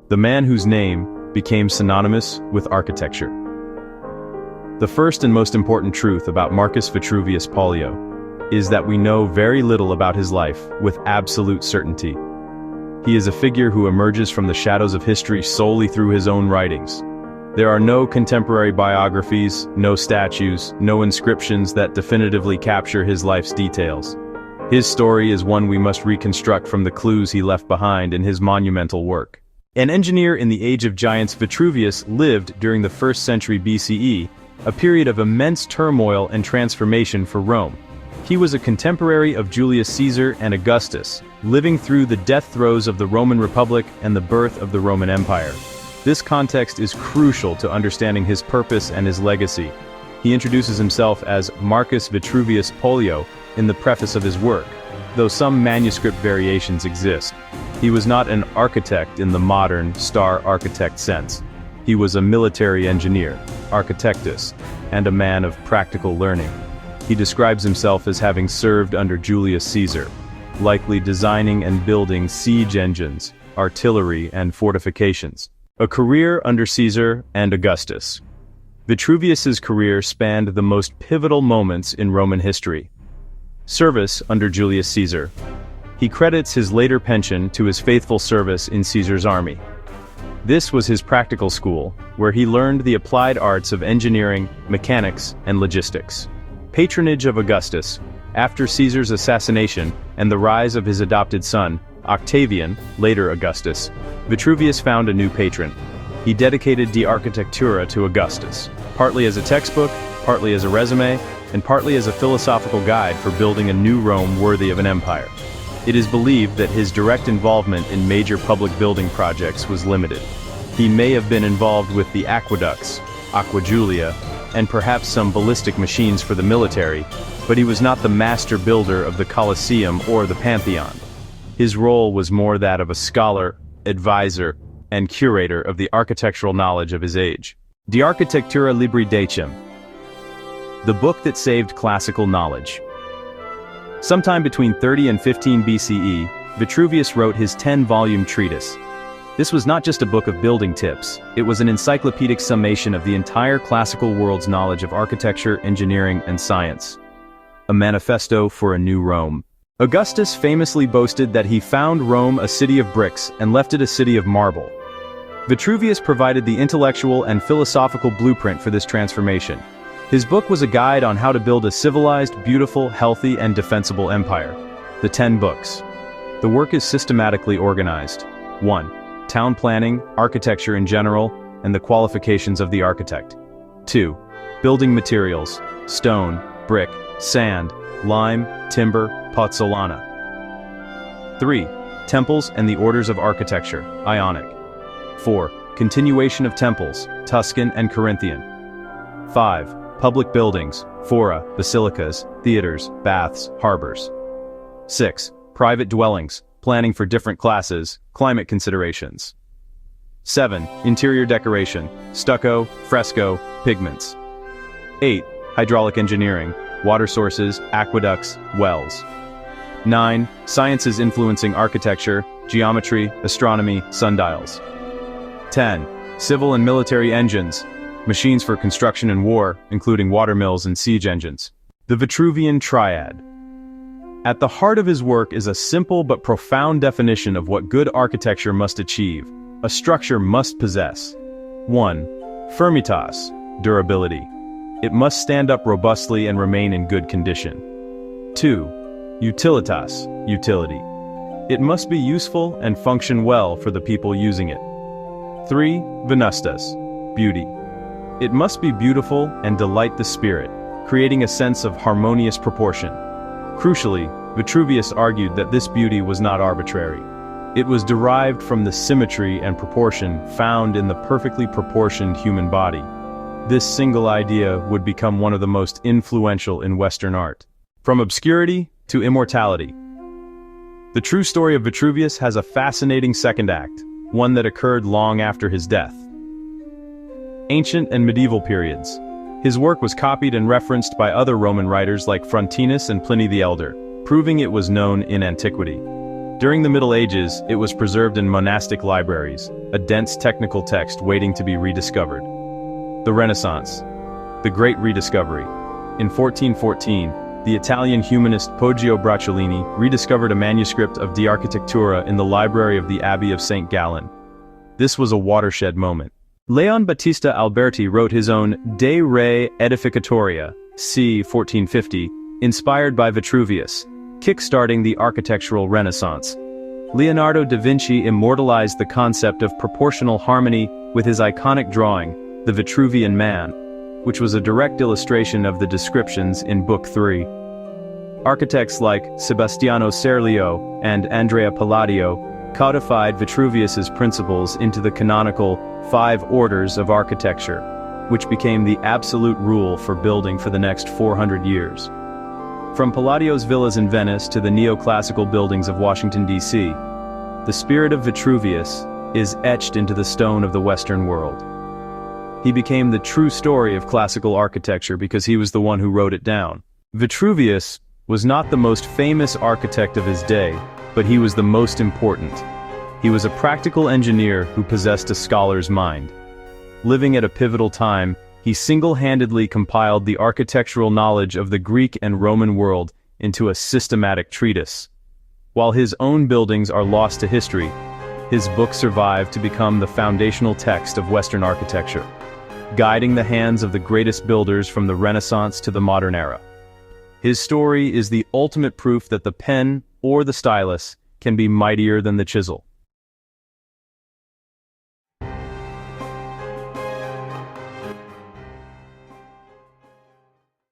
the man whose name became synonymous with architecture. The first and most important truth about Marcus Vitruvius Pollio is that we know very little about his life with absolute certainty. He is a figure who emerges from the shadows of history solely through his own writings. There are no contemporary biographies, no statues, no inscriptions that definitively capture his life's details. His story is one we must reconstruct from the clues he left behind in his monumental work. An engineer in the age of giants, Vitruvius lived during the 1st century BCE, a period of immense turmoil and transformation for Rome. He was a contemporary of Julius Caesar and Augustus, living through the death throes of the Roman Republic and the birth of the Roman Empire. This context is crucial to understanding his purpose and his legacy. He introduces himself as Marcus Vitruvius Pollio in the preface of his work, though some manuscript variations exist. He was not an architect in the modern star architect sense. He was a military engineer, architectus, and a man of practical learning. He describes himself as having served under Julius Caesar, likely designing and building siege engines, artillery, and fortifications. A career under Caesar and Augustus. Vitruvius's career spanned the most pivotal moments in Roman history. Service under Julius Caesar. He credits his later pension to his faithful service in Caesar's army. This was his practical school, where he learned the applied arts of engineering, mechanics, and logistics. Patronage of Augustus. After Caesar's assassination and the rise of his adopted son, Octavian, later Augustus, Vitruvius found a new patron. He dedicated De Architectura to Augustus, partly as a textbook, partly as a resume, and partly as a philosophical guide for building a new Rome worthy of an empire. It is believed that his direct involvement in major public building projects was limited. He may have been involved with the aqueducts, Aqua Julia, and perhaps some ballistic machines for the military, but he was not the master builder of the Colosseum or the Pantheon. His role was more that of a scholar, advisor, and curator of the architectural knowledge of his age. De Architectura Libri Decim, the book that saved classical knowledge. Sometime between 30 and 15 BCE, Vitruvius wrote his 10-volume treatise. This was not just a book of building tips, it was an encyclopedic summation of the entire classical world's knowledge of architecture, engineering, and science. A manifesto for a new Rome. Augustus famously boasted that he found Rome a city of bricks and left it a city of marble. Vitruvius provided the intellectual and philosophical blueprint for this transformation. His book was a guide on how to build a civilized, beautiful, healthy, and defensible empire. The 10 books. The work is systematically organized. 1. Town planning, architecture in general, and the qualifications of the architect. 2. Building materials, stone, brick, sand, lime, timber, pozzolana. 3. Temples and the orders of architecture, Ionic. 4. Continuation of temples, Tuscan and Corinthian. 5. Public buildings, fora, basilicas, theaters, baths, harbors. 6. Private dwellings, planning for different classes, climate considerations. 7. Interior decoration, stucco, fresco, pigments. 8. Hydraulic engineering, water sources, aqueducts, wells. 9. Sciences influencing architecture, geometry, astronomy, sundials. 10. Civil and military engines, machines for construction and war, including watermills and siege engines. The Vitruvian Triad. At the heart of his work is a simple but profound definition of what good architecture must achieve, a structure must possess. 1. Firmitas, durability. It must stand up robustly and remain in good condition. 2. Utilitas, utility. It must be useful and function well for the people using it. 3. Venustas, beauty. It must be beautiful and delight the spirit, creating a sense of harmonious proportion. Crucially, Vitruvius argued that this beauty was not arbitrary. It was derived from the symmetry and proportion found in the perfectly proportioned human body. This single idea would become one of the most influential in Western art. From obscurity to immortality. The true story of Vitruvius has a fascinating second act, one that occurred long after his death. Ancient and medieval periods. His work was copied and referenced by other Roman writers like Frontinus and Pliny the Elder, proving it was known in antiquity. During the Middle Ages, it was preserved in monastic libraries, a dense technical text waiting to be rediscovered. The Renaissance, the Great Rediscovery. In 1414, the Italian humanist Poggio Bracciolini rediscovered a manuscript of De Architectura in the library of the Abbey of St. Gallen. This was a watershed moment. Leon Battista Alberti wrote his own De Re Edificatoria, c. 1450, inspired by Vitruvius, kick-starting the architectural Renaissance. Leonardo da Vinci immortalized the concept of proportional harmony with his iconic drawing, The Vitruvian Man, which was a direct illustration of the descriptions in Book 3. Architects like Sebastiano Serlio and Andrea Palladio codified Vitruvius's principles into the canonical 5 orders of architecture, which became the absolute rule for building for the next 400 years. From Palladio's villas in Venice to the neoclassical buildings of Washington, D.C., the spirit of Vitruvius is etched into the stone of the Western world. He became the true story of classical architecture because he was the one who wrote it down. Vitruvius was not the most famous architect of his day, but he was the most important. He was a practical engineer who possessed a scholar's mind. Living at a pivotal time, he single-handedly compiled the architectural knowledge of the Greek and Roman world into a systematic treatise. While his own buildings are lost to history, his book survived to become the foundational text of Western architecture, guiding the hands of the greatest builders from the Renaissance to the modern era. His story is the ultimate proof that the pen or the stylus can be mightier than the chisel.